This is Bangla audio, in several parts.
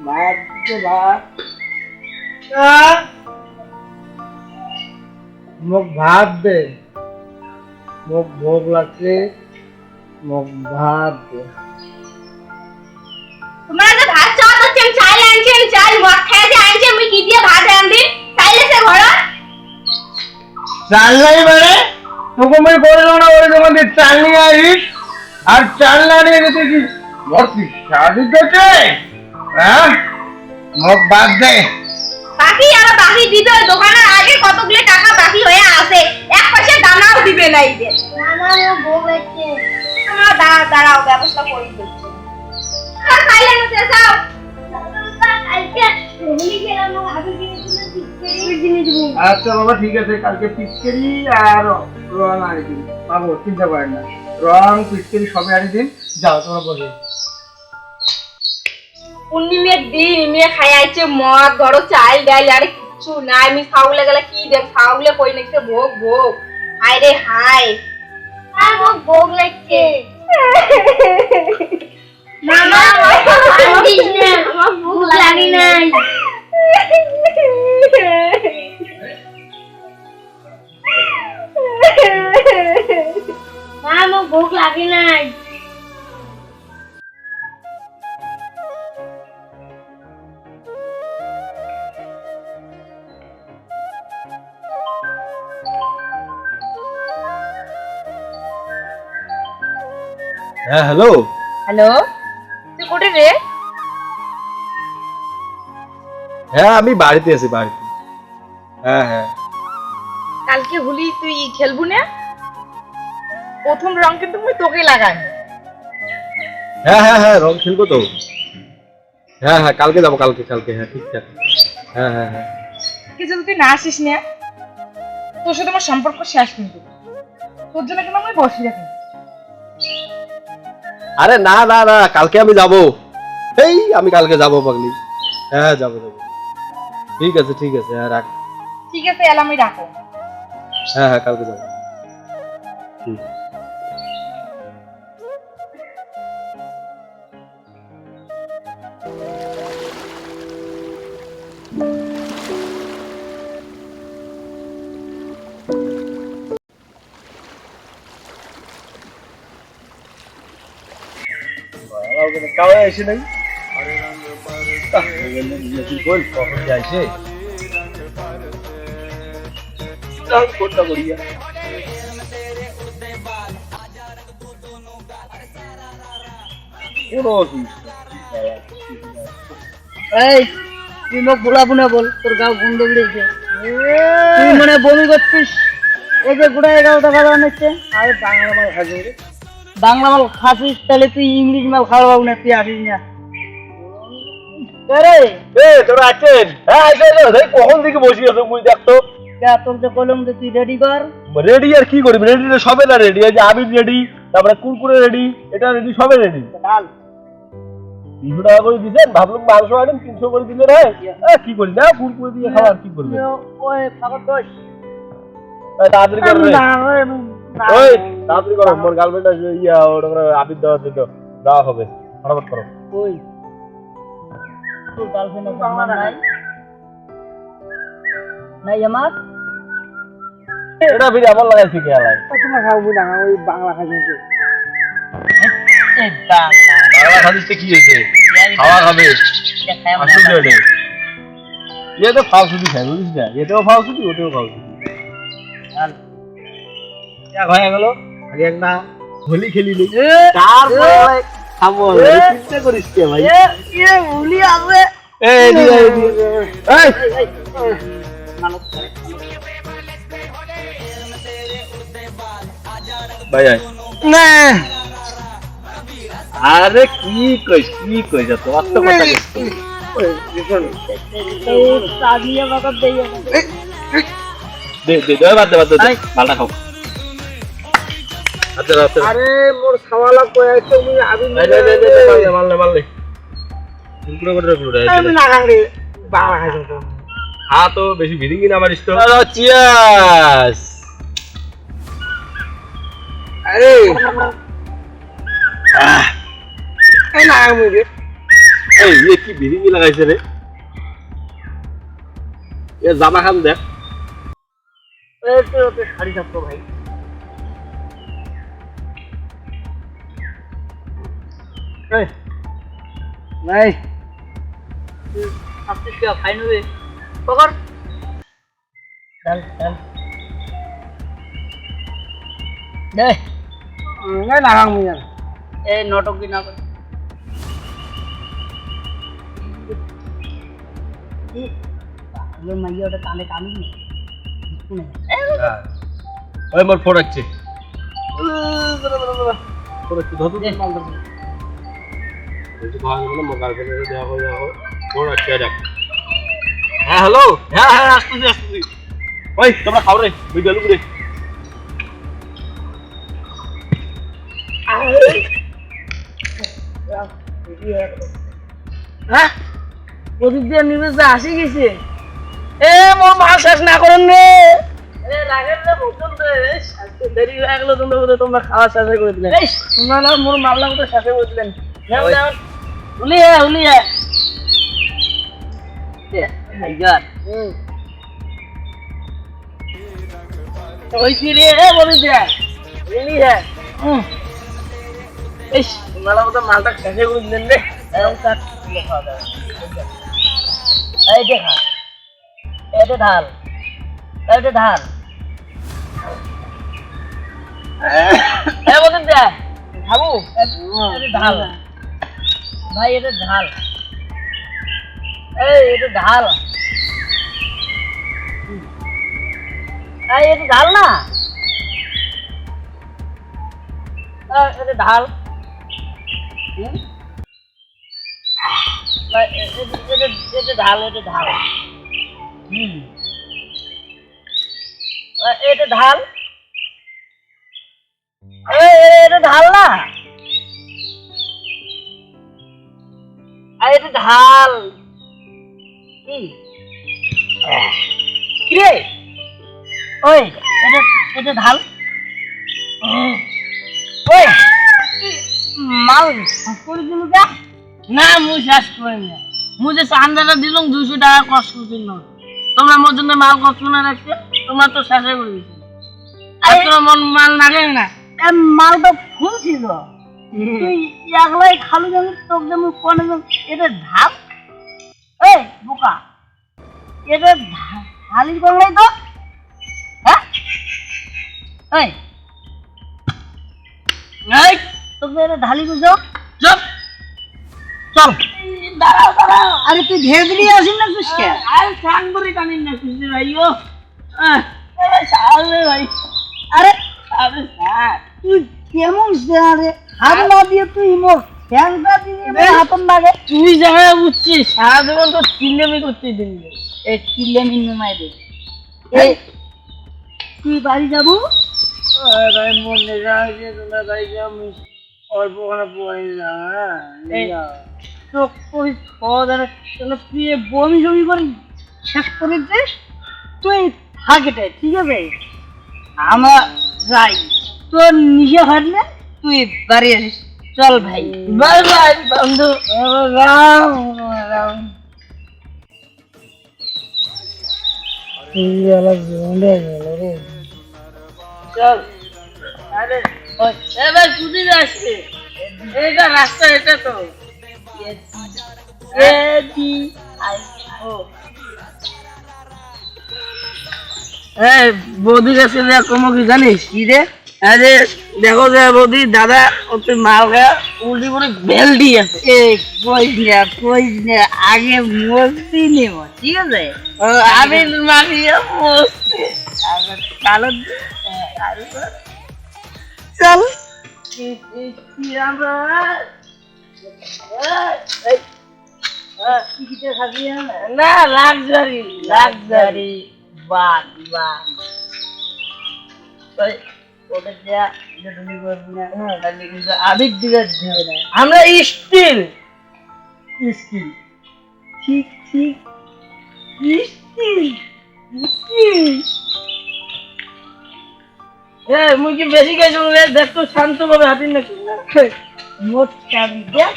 ভাত দিতে ভাত মোক ভাত দে মোক ভোগ লাগছে মোক ভাত দে তোমরা যে ভাত চাও তো চাল আনছেন চাল মদ খেয়ে যে আনছে আমি কি দিয়ে ভাত রাঁধি চাইলেছে ঘর চাল নাই মানে তোকে মই করে না ওই তোমাদের চাল নিয়ে আসিস আর চাল না নিয়ে যেতে কি ভর্তি শাদি দিতে হ্যাঁ মোক ভাত দে বাকি আর বাকি দিবে দোকানের আগে কতগুলো টাকা বাকি হয়ে আছে এক পয়সা দানাও দিবে না এই যে আমার ভোগ আছে আমার দাঁড়াও ব্যবস্থা করে দিচ্ছি আর খাইলে না যাও কালকে ফ্যামিলি গেলাম আগে দিনে আচ্ছা বাবা ঠিক আছে কালকে পিচকারি আর রং আনি দিন পাবো চিন্তা করেন না রং পিচকারি সবই আনি দিন যাও তোমরা বসে পূর্ণিমের দিন মেয়ে খাই আইছে মদ ধরো চাল ডাল আর কিছু নাই আমি খাওলে গেলে কি দেখ খাওলে কই নাকি ভোগ ভোগ হাই রে হাই আর ভোগ ভোগ লাগছে মামা আন্দিস না আমার ভোগ লাগি নাই মামা ভোগ লাগি নাই হ্যাঁ হ্যালো হ্যালো তুই কোটে রে হ্যাঁ আমি বাড়িতে আছি বাড়িতে হ্যাঁ হ্যাঁ কালকে হোলি তুই খেলবু না প্রথম রং কিন্তু আমি তোকে লাগাই হ্যাঁ হ্যাঁ হ্যাঁ রং খেলবো তো হ্যাঁ হ্যাঁ কালকে যাবো কালকে হ্যাঁ ঠিকঠাক হ্যাঁ হ্যাঁ হ্যাঁ কিছু তুই না আসিস না তোর সাথে আমার সম্পর্ক শেষ কিন্তু তোর জন্য কিন্তু আমি বসে রাখি আরে না না না কালকে আমি যাবো এই আমি কালকে যাবো পাগলি হ্যাঁ যাবো ঠিক আছে হ্যাঁ রাখ ঠিক আছে এলা আমি রাখো হ্যাঁ হ্যাঁ কালকে যাবো কাউ এসে নাই কোনটা করিয়া এই তুই মোক বলাবো না বল তোর গাও বন্ধ বেরিয়েছে তুই মানে বমি করছিস এই যে গুড়া 11 টাকা আনছে আরে বাংলা মাল খাবি রে বাংলা মাল খাসিস তাহলে তুই ইংলিশ মাল খাওয়াবো না তুই আসিস না আরে এ তোরা আছেন হ্যাঁ আইসো এই কখন থেকে বসে আছো মুই দেখতো তোর যে কলম যে তুই রেডি কর রেডি আর কি করবি রেডি সবে না রেডি এই যে আবির রেডি তারপরে কুরকুরে রেডি এটা রেডি সবে রেডি ডাল 200 টাকা করে দিছেন ভাবলাম 1200 আনেন 300 করে দিলে রে কি করি না কুরকুরে দিয়ে খাওয়ার কি করবে ওই ফাগর দোষ তাড়াতাড়ি করবে না ওই তাড়াতাড়ি করো মোর গার্লফ্রেন্ড আছে ইয়া ওরা আবির দেওয়ার জন্য দেওয়া হবে ফটাফট করো ওই তোর গার্লফ্রেন্ড আমার নাই নাই আমার এটা ফিরে আমার লাগাইছি কি আলাই তোমার খাবো না ওই বাংলা খাবি বাংলা খাদিসতে কি হয়েছে খাওয়া খাবে আসল রেডি ये तो फालतू है বুঝিস না এটাও ফালতু ওটাও ফালতু क्या হয়ে গেল আগে একটা হোলি খেলি নি তারপরে খাবো চিন্তা করিস কে ভাই এ ভুলি আছে এই দি এই ভাই আয় না আরে কি কইস তো অত কথা কইস ওই দেখুন এই সাদিয়া বাবা দেইয়া দে বাদ বালটা খাও আচ্ছা আরে মোর খাওয়ালা কই আছে আমি আবি মারলে কুকুরে করে আমি না খাই বাংলা খাই তো হ্যাঁ তো বেশি ভিড়ি না মারিস তো চিয়াস আরে এই না আমি রে এই কি বিরিঙ্গি লাগাইছে রে? এ জামা খান দেখ। ওতে শাড়ি থাকতো ভাই। ভাই আপনি কি ফাইন হবে পকর চল চল দে না লাগাম মুই এই নাটক কি না কর মাইয়া ওটা কানে কামি শুনে ওই মোর ফোন আসছে। ফোন আসছে ধর দে মাল ধর। বলছি ভাই বলে মোর গার্লফ্রেন্ডের দেয়া হয়ে যাও। ফোন আসছে দেখ। হ্যাঁ হ্যালো। হ্যাঁ আসতেছি। ওই তোমরা খাও রে ভিডিও লুক রে। হ্যাঁ প্রদীপ দিয়ে নিবেশ আসি গেছে এ মোর মাল শেষ না করেন রে দেরি হয়ে গেল তোমরা খাওয়া শেষ করে দিলেন তোমরা না মোর মামলা মতো শেষ করে দিলেন মালটা শেষ করে দিলেন রে এই দেখা এটা ঢাল বলতেন খাবো ঢাল ভাই এটা ঢাল এটা ঢাল এটা ঢাল না এটা ঢাল এটা ঢাল এটা ঢাল এটা ঢাল এটা ঢাল না এটা ঢাল কি রে ওই এটা ঢাল ওই মাল করে দিল না মুই শেষ করে না মুই যে চান্দাটা দিলাম 200 টাকা কষ্ট করছিল তোমরা মোর জন্য মাল কষ্ট না রাখছে তোমার তো শেষে করে দিছে আর তোর মন মাল লাগে না মাল তো ফুল ছিল তুই একলাই খালু জানি তোকে যেমন কোনে এটা ঢাল এই বোকা এটা ঢালি কোনে তো হ্যাঁ এই এই তোকে এটা ঢালি বুঝো চুপ চল দাঁড়াও আরে তুই ধের দিলি আসিস না কুসকে আরে সাং করে কানিন না কুসকে ভাইও আরে ভাই আরে স্যার তুই কেমন স্যার হাত না দিয়ে তুই মোর ফ্যানটা দিয়ে হাতন লাগে তুই জায়গা বুঝছিস সারা জীবন তো চিল্লামি করতে দিলি এই চিল্লামি নমাই দে এই তুই বাড়ি যাবো ভাই মন নেশা হয়েছে তোমরা বাড়ি যাও অল্প করে পড়ে যাও চোখ করি খাওয়া দাওয়া তুই বমি জমি করে শেষ করে দিস তুই থাকেটাই ঠিক আছে আমরা যাই তোর নিজে হাঁটলে তুই বাড়ি আসিস চল ভাই বাই বাই বন্ধু চল আরে এবার কুদি আসছে এইটা রাস্তা এটা তো বৌদি কাছে কমো কি জানিস কি রে আরে দেখো যে বৌদি দাদা ওতে মাল খায় উল্টি করে বেলডি আছে কইস না আগে মস্তি নেব ঠিক আছে আমি মারিয়া মস্তি কালো চল আমরা না লাক্সারি বাদ আবেগ দিকে আমরা স্টিল ঠিক মুই কি বেশি গেছি দেখ তো শান্ত ভাবে হাঁটিন নাকি মোট দেখ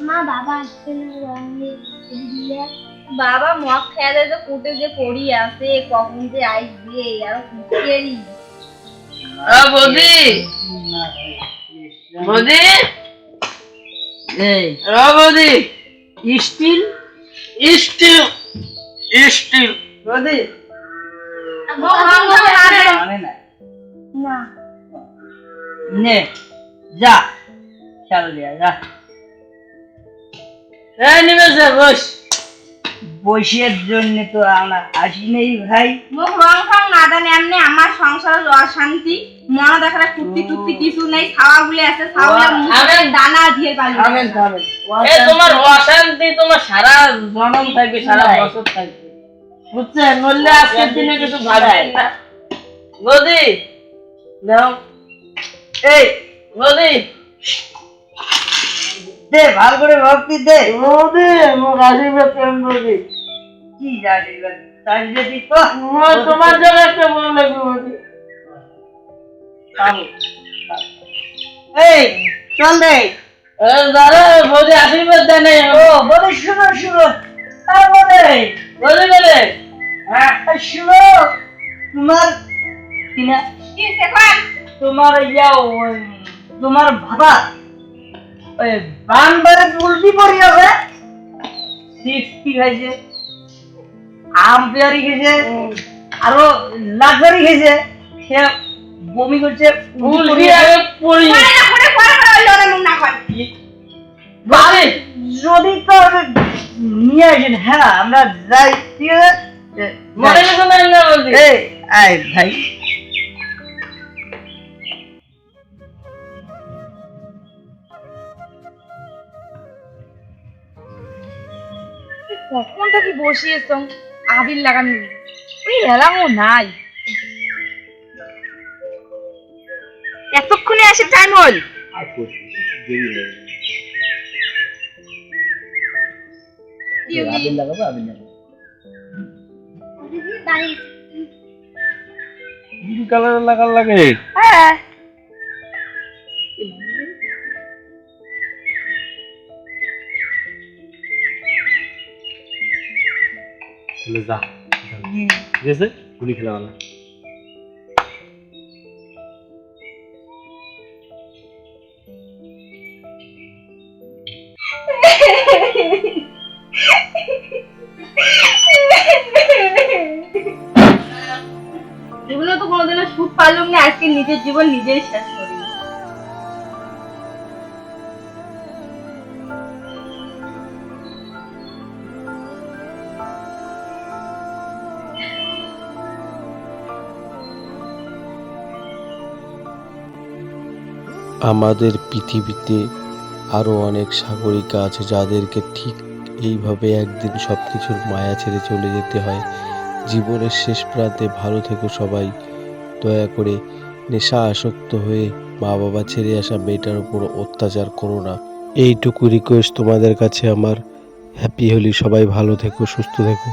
মা বাবা আসছে না, বাবা মদ খেয়ে যে কোটে যে পড়ি আছে, কখন যে আইসবে আর কুচেরি। বৌদি বৌদি এই বৌদি স্টিল স্টিল স্টিল বৌদি মানে না না নে যা চল দিয়া যা এই নিমেষে বস বসের জন্য তো আমরা আসি নেই ভাই মুখ রং ফং না জানি এমনি আমার সংসারের অশান্তি, মনে দেখার কুর্তি টুর্তি কিছু নেই, খাওয়া গুলি আছে খাওয়া দানা দিয়ে পালি। থামেন থামেন এই তোমার অশান্তি তোমার সারা জনম থাকবে, সারা বছর থাকবে, বুঝছেন? নইলে আজকের দিনে কিছু ভাববেন না। বৌদি দাও, এই বৌদি দে, ভালো করে ভক্তি দে। বৌদি মুখ আশীর্বাদ করেন বৌদি। কি আশীর্বাদ? তাহলে দিত তোমার জন্য একটা বড় লাগবে বৌদি। এই চল দে, দাঁড়া বৌদি আশীর্বাদ দেয় নাই। ও বৌদি শুনো শুনো, বৌদি বৌদি বলে হ্যাঁ শুনো, তোমার কিনা কি দেখেন তোমার তোমার বাবা ওই বানবারে উল্টি পড়ি হবে, সিক্সটি খাইছে, আম পেয়ারি খেয়েছে, আরো লাক্সারি খেয়েছে, সে বমি করছে, উল্টি পড়ি যদি তো নিয়ে আসেন। হ্যাঁ আমরা যাই, ঠিক আছে মনে এই আয় ভাই। কখন থেকে বসিয়েছ আবির লাগানো, ওই এলামও নাই, এতক্ষণে আসে টাইম হল। আবির লাগাবো, আবির লাগাবো কালার লাগার লাগে। হ্যাঁ যা ঠিক আছে, গুলি খেলা বালা। জীবনে তো কোনোদিনও সুখ পারলাম না, আজকে নিজের জীবন নিজেই শেষ করি। আমাদের পৃথিবীতে আরও অনেক সাগরিকা আছে যাদেরকে ঠিক এইভাবে একদিন সব কিছুর মায়া ছেড়ে চলে যেতে হয়। জীবনের শেষ প্রান্তে ভালো থেকো সবাই। দয়া করে নেশা আসক্ত হয়ে মা বাবা ছেড়ে আসা মেয়েটার উপর অত্যাচার করো না। এইটুকু রিকোয়েস্ট তোমাদের কাছে আমার। হ্যাপি হোলি, সবাই ভালো থেকো, সুস্থ থেকো।